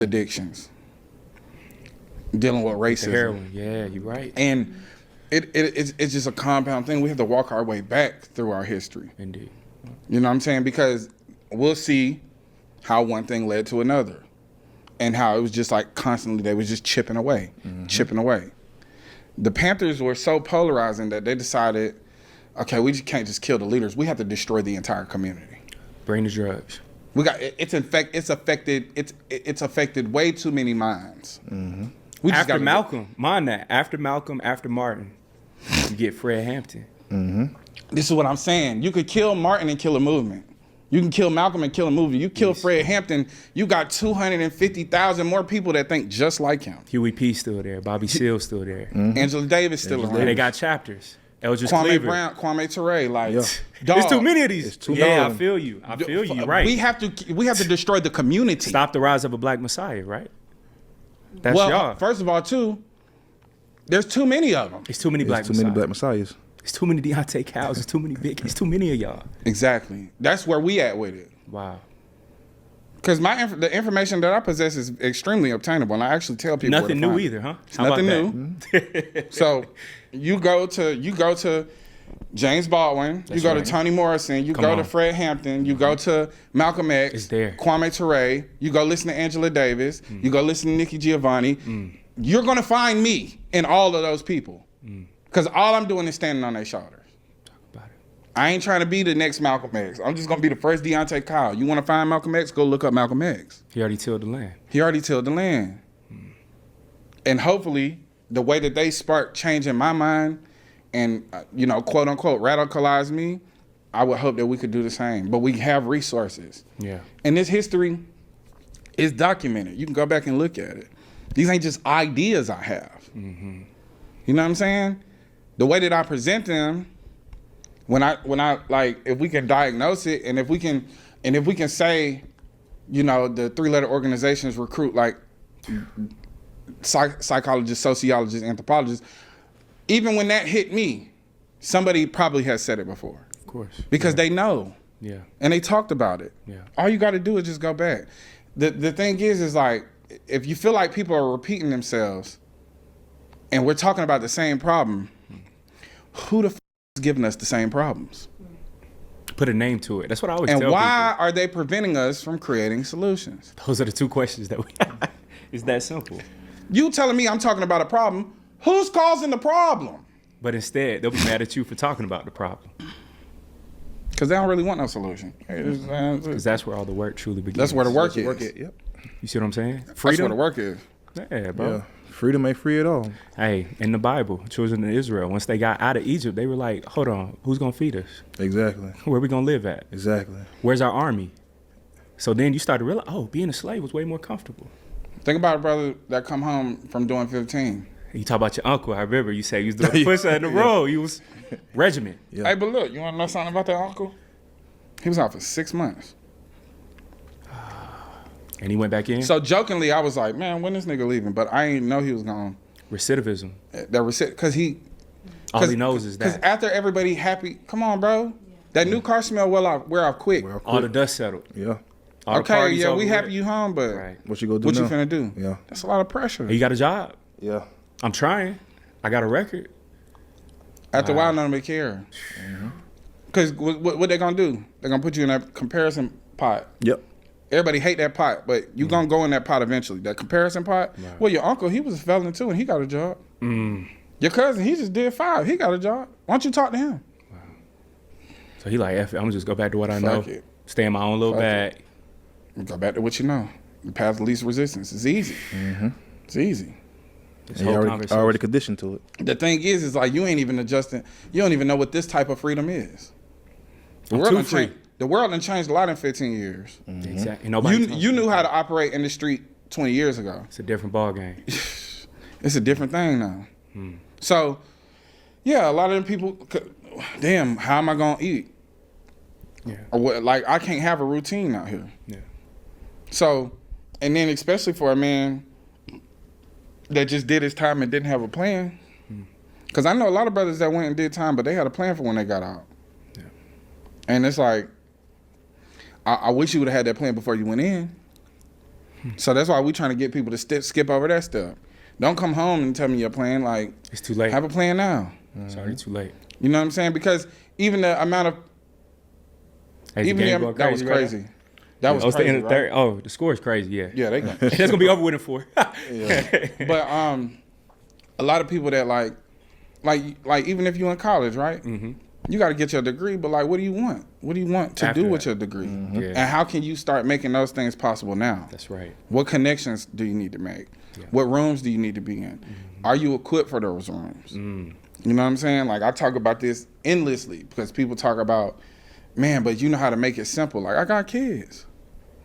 addictions, dealing with racism. The heroin, yeah, you're right. And it's just a compound thing. We have to walk our way back through our history. Indeed. You know what I'm saying? Because we'll see how one thing led to another, and how it was just like constantly they was just chipping away. The Panthers were so polarizing that they decided, okay, we just can't just kill the leaders. We have to destroy the entire community. Bring the drugs. We got it's affected way too many minds. We just After Malcolm, mind that. After Malcolm, after Martin, you get Fred Hampton. This is what I'm saying. You could kill Martin and kill a movement. You can kill Malcolm and kill a movement. You kill Fred Hampton, you got 250,000 more people that think just like him. Huey P. still there. Bobby Seale still there. Angela Davis still around. And they got chapters. Eldridge Kwame Cleaver. Brown, Kwame Ture, like, There's dog. too many of these. It's too Yeah, long. I feel you. I feel you. Right. We have to destroy the community. Stop the rise of a black messiah, right? That's well, y'all. first of all, too, there's too many of them. It's too many black There's too many messiahs. black messiahs. It's too many Deante Kyles. It's too many big. It's too many of y'all. Exactly. That's where we at with it. Wow. Because the information that I possess is extremely obtainable, and I actually tell people Nothing where to new find either, huh? It's How nothing about new. So you go to James Baldwin, you go to right. Toni Morrison, you Come go to on. Fred Hampton, you go to Malcolm X, It's there. Kwame Ture, you go listen to Angela Davis, you go listen to Nikki Giovanni. You're gonna find me in all of those people, because all I'm doing is standing on their shoulders. About it. I ain't trying to be the next Malcolm X. I'm just gonna be the first Deante Kyle. You want to find Malcolm X? Go look up Malcolm X. He already tilled the land. He already tilled the land. And hopefully, the way that they spark change in my mind and, quote unquote, radicalize me, I would hope that we could do the same. But we have resources. Yeah. And this history is documented. You can go back and look at it. These ain't just ideas I have. You know what I'm saying? The way that I present them, when I like, if we can diagnose it, and if we can say, the three-letter organizations recruit like psychologists, sociologists, anthropologists, even when that hit me, somebody probably has said it before. Of course. Because they know. Yeah. And they talked about it. Yeah. All you got to do is just go back. The thing is like, if you feel like people are repeating themselves and we're talking about the same problem, who the f is giving us the same problems? Put a name to it. That's what I always tell And people. why are they preventing us from creating solutions? Those are the two questions that we have. It's that simple. You telling me I'm talking about a problem, who's causing the problem? But instead, they'll be mad at you for talking about the problem. Because they don't really want no solution. Because that's where all the work truly begins. That's where the work is. Yep. You see what I'm saying? That's where Freedom. the work is. Yeah, bro. Yeah. Freedom ain't free at all. Hey, in the Bible, children of Israel, once they got out of Egypt, they were like, hold on, who's going to feed us? Exactly. Where we going to live at? Exactly. Where's our army? So then you start to realize, oh, being a slave was way more comfortable. Think about a brother that come home from doing 15. You talk about your uncle. I remember you said he was doing push in the road. He was regiment. Yeah. Hey, but look, you want to know something about that uncle? He was out for 6 months. And he went back in. So jokingly, I was like, man, when this nigga leaving? But I didn't know he was gone. Recidivism. Because All he knows is Because that. after everybody happy, come on, bro. That new car smell wear off quick. All the dust settled. Yeah. All the Okay, parties yeah, we over happy with. you home, but Right. What you gonna do what now? you finna do? Yeah. That's a lot of pressure. You got a job. Yeah. I'm trying. I got a record. After a while, none of them care. Because what they gonna do? They're gonna put you in that comparison pot. Yep. Everybody hate that pot, but you gonna go in that pot eventually. That comparison pot. Right. Well, your uncle, he was a felon too, and he got a job. Your cousin, he just did 5. He got a job. Why don't you talk to him? So he like, F it, I'm going to just go back to what I know. Fuck it. Stay in my own little Fuck bag. Go back to what you know. The path of least resistance. It's easy. It's easy. This And whole you conversation. already conditioned to it. The thing is like you ain't even adjusting. You don't even know what this type of freedom is. The I'm world too done free. changed. The world done changed a lot in 15 years. Exactly. And nobody tells You me. knew how to operate in the street 20 years ago. It's a different ball game. It's a different thing now. So, yeah, a lot of them people, damn, how am I gonna eat? Yeah. Or what? Like I can't have a routine out here. Yeah. So, and then especially for a man that just did his time and didn't have a plan. Because I know a lot of brothers that went and did time, but they had a plan for when they got out. Yeah. And it's like, I wish you would have had that plan before you went in. So that's why we trying to get people to skip over that step. Don't come home and tell me your plan. Like, It's too late. have a plan now. It's already too late. You know what I'm saying? Because even the amount of Hey, the game going that was right crazy. now? That was Oh, it's crazy. the end of the Right? third. Oh, the score is crazy. Yeah. Yeah, they. That's gonna be over with in 4. Yeah. But a lot of people that like even if you're in college, right? Mm-hmm. You got to get your degree, but like, what do you want? What do you want to After do with that. your degree? Yeah. And how can you start making those things possible now? That's right. What connections do you need to make? Yeah. What rooms do you need to be in? Are you equipped for those rooms? You know what I'm saying? Like, I talk about this endlessly because people talk about, man, but you know how to make it simple. Like, I got kids.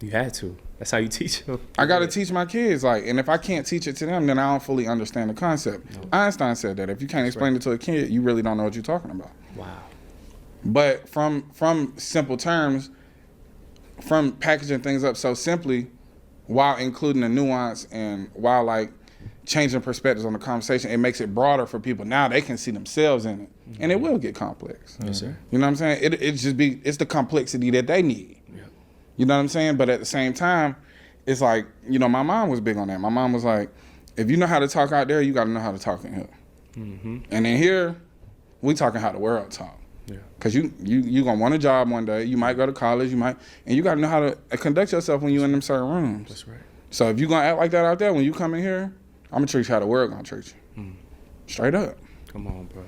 You had to. That's how you teach them. I got to teach my kids. Like, and if I can't teach it to them, then I don't fully understand the concept. Einstein said that if you can't explain it to a kid, you really don't know what you're talking about. Wow. But from simple terms, from packaging things up so simply, while including the nuance and while like changing perspectives on the conversation, it makes it broader for people. Now they can see themselves in it, and it will get complex. Yes, sir. You know what I'm saying? It's the complexity that they need. Yeah. You know what I'm saying? But at the same time, it's like, you know, my mom was big on that. My mom was like, if you know how to talk out there, you got to know how to talk in here. Mm-hmm. And in here, we talking how the world talk. Yeah. Cause you gonna want a job one day. You might go to college. And you gotta know how to conduct yourself when you in them certain rooms. That's right. So if you gonna act like that out there, when you come in here, I'm gonna treat you how the world gonna treat you. Straight up. Come on, bro.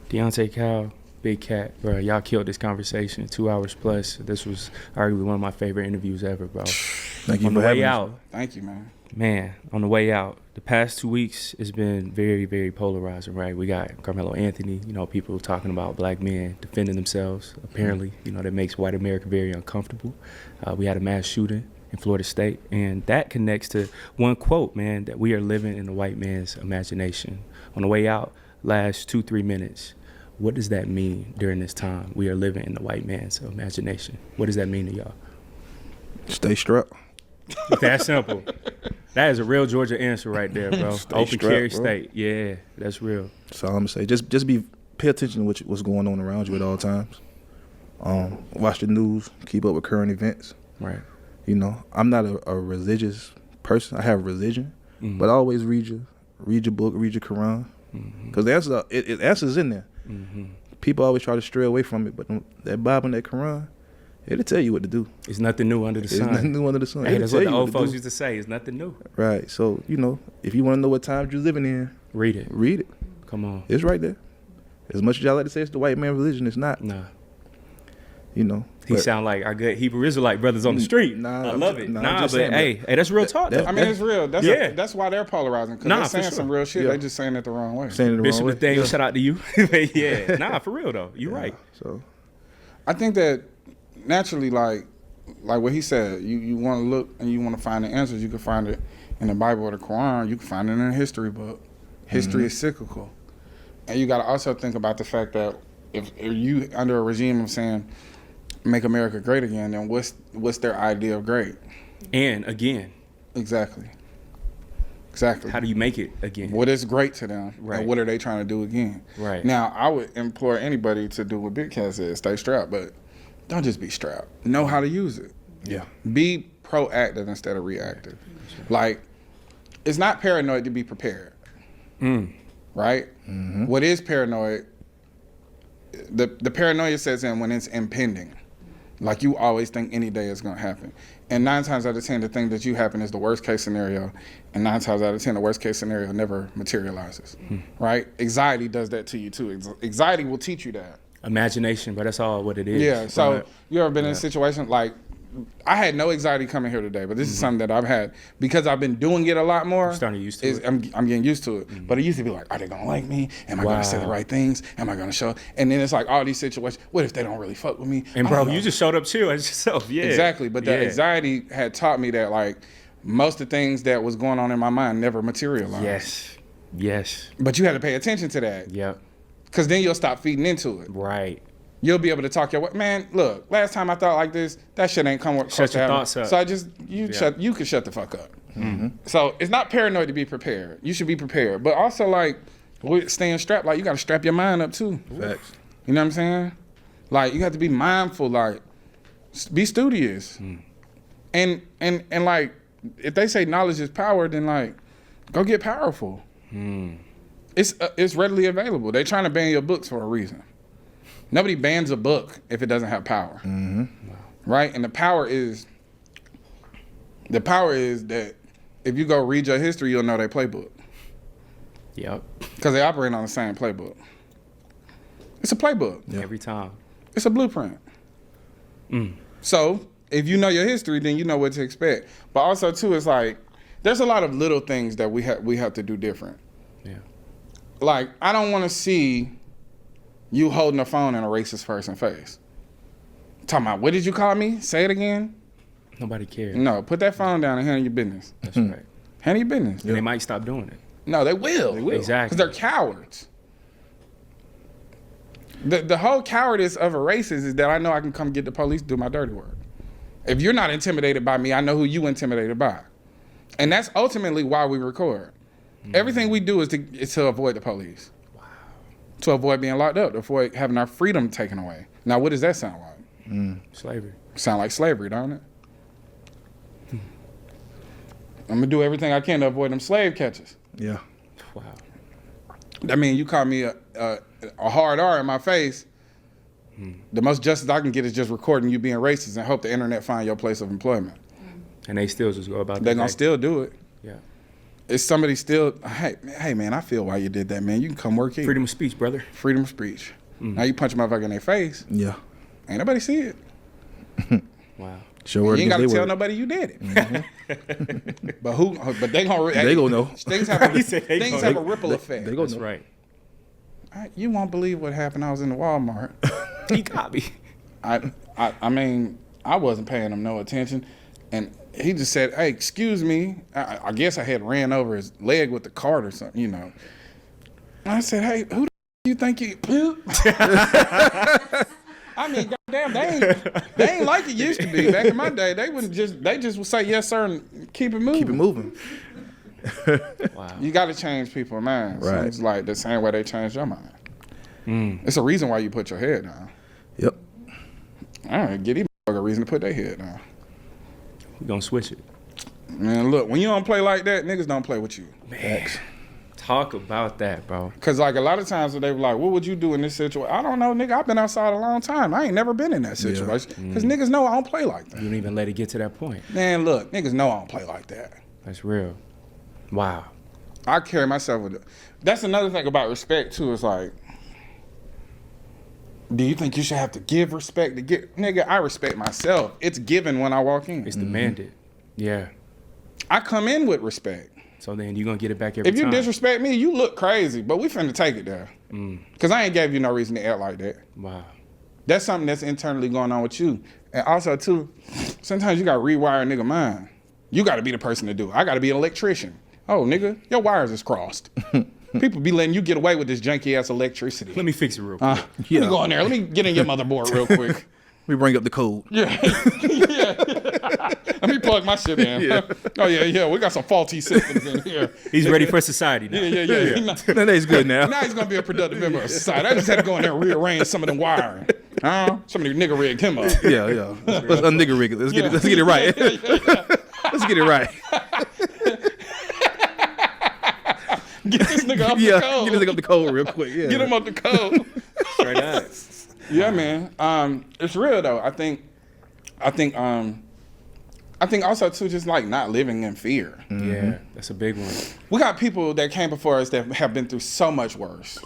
Deante Kyle, Big Cat, bro. Y'all killed this conversation. 2 hours plus. This was arguably one of my favorite interviews ever, bro. Thank you On for the having way us. out, Thank you, man. man, on the way out, the past 2 weeks has been very, very polarizing, right? We got Carmelo Anthony, you know, people talking about black men defending themselves, apparently, you know, that makes white America very uncomfortable. We had a mass shooting in Florida State, and that connects to one quote, man, that we are living in the white man's imagination. On the way out, last 2-3 minutes, what does that mean during this time? We are living in the white man's imagination. What does that mean to y'all? Stay strapped. That simple. That is a real Georgia answer right there, bro. Stay Open strapped, carry bro. state. Yeah, that's real. That's all I'm gonna say. Just pay attention to what's going on around you at all times. Watch the news. Keep up with current events. Right. You know, I'm not a religious person. I have a religion, Mhm. but I always read your book, read your Quran, because the answer it answers in there. Mm-hmm. People always try to stray away from it, but that Bible and that Quran, it'll tell you what to do. It's nothing new under the There's sun. nothing new under the sun. Hey, It'll that's tell what the you old to folks do. used to say. It's nothing new. Right. So, you know, if you want to know what times you're living in, Read it. read it. Come on. It's right there. As much as y'all like to say it's the white man religion, it's not. Nah. You know. He but sound like our good Hebrew Israelite brothers on the street. Nah, I I'm love ju- it. nah, I'm Nah, just but saying, hey, that's real talk. that- though. I mean, it's real. That's why they're polarizing, because Nah, they're for saying sure. some real shit. Yeah. They just saying it the wrong way. saying it the Bishop wrong way. Nathaniel, shout out to you. Yeah. Nah, for real though. You're right. So I think that naturally, like what he said, you want to look and you want to find the answers. You can find it in the Bible or the Quran. You can find it in a history book. History is cyclical, and you got to also think about the fact that if you under a regime of saying "Make America Great Again," then what's their idea of great? And again, Exactly. how do you make it again? What is great to them, Right. and what are they trying to do again? Right. Now, I would implore anybody to do what Big Cat said: stay strapped, but don't just be strapped. Know how to use it. yeah. Be proactive instead of reactive. Like, it's not paranoid to be prepared, right? What is paranoid? The paranoia sets in when it's impending. Like, you always think any day is going to happen. And 9 times out of 10, the thing that you happen is the worst case scenario. And 9 times out of 10, the worst case scenario never materializes, right? Anxiety does that to you too. Anxiety will teach you that. Imagination, but that's all what it is. Yeah. So Right. you ever been in a situation like, I had no anxiety coming here today, but this is something that I've had because I've been doing it a lot more. You're starting to get used to it. I'm getting used to it. But it used to be like, are they gonna like me? Am I gonna say the Wow. right things? Am I gonna show? And then it's like all these situations. What if they don't really fuck with me? And I bro, don't know. you just showed up chill as yourself. Yeah. Exactly. But the Yeah. anxiety had taught me that like most of the things that was going on in my mind never materialized. Yes. Yes. But you had to pay attention to that Yep. because then you'll stop feeding into it. Right. You'll be able to talk your way. Man, look, last time I thought like this, that shit ain't come close Shut to your happening. thoughts up. So I just, you can shut the fuck up. So it's not paranoid to be prepared. You should be prepared. But also like, with staying strapped, like you got to strap your mind up too. Facts. You know what I'm saying? Like you have to be mindful, like be studious. And like if they say knowledge is power, then like, go get powerful. It's readily available. They're trying to ban your books for a reason. Nobody bans a book if it doesn't have power, right? And the power is that if you go read your history, you'll know their playbook. Yep. Because they operate on the same playbook. It's a playbook. Yep. Every time. It's a blueprint. So if you know your history, then you know what to expect. But also too, it's like there's a lot of little things that we have to do different. Yeah. Like I don't want to see you holding a phone in a racist person's face. Talking about, what did you call me? Say it again. Nobody cares. No, put that phone down and handle your business. That's right. Handle your business. And they might stop doing it. No, they will. Exactly. Because they're cowards. The whole cowardice of a racist is that I know I can come get the police to do my dirty work. If you're not intimidated by me, I know who you intimidated by. And that's ultimately why we record. Everything we do is to avoid the police. Wow. To avoid being locked up, to avoid having our freedom taken away. Now, what does that sound like? Slavery. Sound like slavery, don't it? I'm gonna do everything I can to avoid them slave catchers. Yeah. Wow. I mean, you call me a hard R in my face. The most justice I can get is just recording you being racist and hope the internet find your place of employment. And they still just go about that. They're gonna still do it. Yeah. It's somebody still, hey man, I feel why you did that, man. You can come work here. Freedom of speech, brother. Freedom of speech. Now you punch a motherfucker in their face. Yeah. Ain't nobody see it. Wow. Sure. You ain't gotta tell nobody you did it. But they gonna They gonna know. Things have a ripple effect. They gonna That's know. right. You won't believe what happened. I was in the Walmart. He got me. I mean, I wasn't paying him no attention, and he just said, "Hey, excuse me." I guess I had ran over his leg with the cart or something, you know. And I said, "Hey, who the you think you?" I mean, goddamn, they ain't like it used to be. Back in my day, they just would say yes sir and keep it moving. Keep it moving. Wow. You got to change people's minds. Right. So it's like the same way they changed your mind. It's a reason why you put your head down. Yep. All right, get these motherfuckers a reason to put their head down. We're going to switch it. Man, look, when you don't play like that, niggas don't play with you. Man. Talk about that, bro. Because, like, a lot of times they were like, what would you do in this situation? I don't know, nigga. I've been outside a long time. I ain't never been in that situation. Because niggas know I don't play like that. You don't even let it get to that point. Man, look, niggas know I don't play like that. That's real. Wow. I carry myself with it. That's another thing about respect, too. It's like, do you think you should have to give respect to get? Nigga, I respect myself. It's given when I walk in. It's demanded. Yeah. I come in with respect. So then you're going to get it back every time. If you disrespect me, you look crazy, but we finna take it there. Because I ain't gave you no reason to act like that. Wow. That's something that's internally going on with you. And also, too, sometimes you got to rewire a nigga mind. You got to be the person to do it. I got to be an electrician. Oh, nigga, your wires is crossed. People be letting you get away with this janky-ass electricity. Let me fix it real quick. Let me go in there. Let me get in your motherboard real quick. We bring up the code. Yeah. Let me plug my shit in. Yeah. Oh, yeah. We got some faulty systems in here. He's ready for society now. Yeah. That is good now. Now he's going to be a productive member of society. I just had to go in there and rearrange some of the wiring. Somebody nigga rigged him up. Yeah. Let's un-nigga rig it. Let's get it right. Let's get it right. Get this nigga up the code. Get this nigga up the code real quick. Yeah. Get him up the code. Straight up. Yeah, man. It's real though. I think also too, just like not living in fear. Yeah, that's a big one. We got people that came before us that have been through so much worse,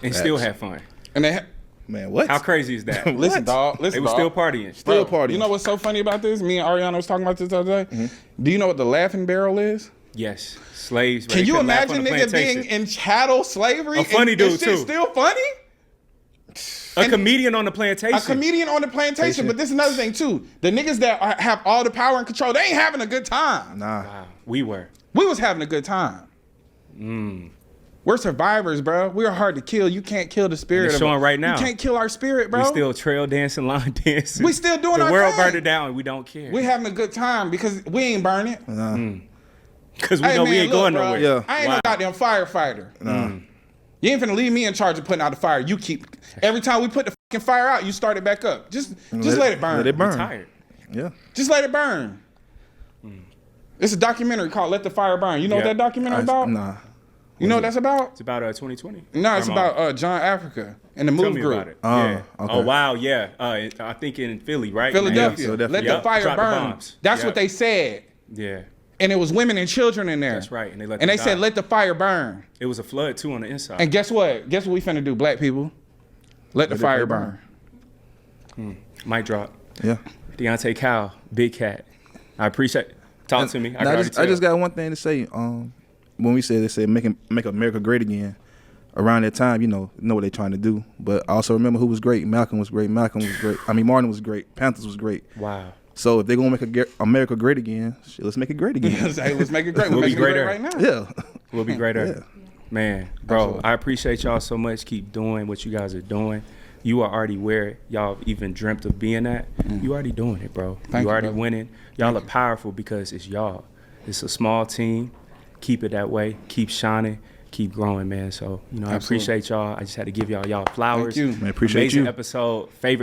And still have fun. and they. Man, what? How crazy is that? Listen, dog. They were still partying. Still Bro, partying. You know what's so funny about this? Me and Ariana was talking about this the other day. Do you know what the laughing barrel is? Yes. Slaves. Can you laugh on imagine the nigga plantation. being in chattel slavery? A funny and dude, this shit's too. still funny? A comedian on the plantation. A comedian on the plantation, but this is another thing too. The niggas that have all the power and control, they ain't having a good time. Nah. Wow. We were. We was having a good time. We're survivors, bro. We are hard to kill. You can't kill the spirit. And it's showing right now. You can't kill our spirit, bro. We still trail dancing, line dancing. We still doing the our world thing. burned it down and we don't care. We having a good time because we ain't burn it. Because we know we ain't going nowhere. Yeah. I ain't no goddamn firefighter. You ain't finna leave me in charge of putting out the fire. You keep every time we put the fucking fire out, you start it back up. Just let it burn. Let it burn. I'm tired. Yeah. Just let it burn. It's a documentary called "Let the Fire Burn." You know what Yeah. that documentary about? Nah. You know what that's about? It's about 2020. No, it's Grandma. about John Africa and the Tell Move me Group. about it. Okay. Oh wow, yeah. I think in Philly, right? Philadelphia. Yeah, Philadelphia. Let the Yep. fire Drop the burn. bombs. That's Yep. what they said. Yeah, And it was women and children in there. that's right. And they let And them they said, die. let the fire burn. It was a flood too on the inside. And guess what? Guess what we finna do, black people? Let the fire burn. Mic drop. Yeah. Deante Kyle, Big Cat. I appreciate. Talk to me. Now, I just got one thing to say. When we said they said make America great again, around that time, you know what they're trying to do. But I also remember who was great. Malcolm was great. Martin was great. Panthers was great. Wow. So if they're gonna make America great again, shit, let's make it great again. Let's make it great. We'll We're be making it great greater. right now. Yeah. We'll be greater. Yeah. Man, bro, Absolutely. I appreciate y'all so much. Keep doing what you guys are doing. You are already where y'all even dreamt of being at. You already doing it, bro. Thank you you, already brother. winning. Y'all are powerful because it's y'all. It's a small team. Keep it that way. Keep shining. Keep growing, man. So, I Absolutely. appreciate y'all. I just had to give y'all flowers. Thank you. Man, appreciate Amazing you. episode. Favorite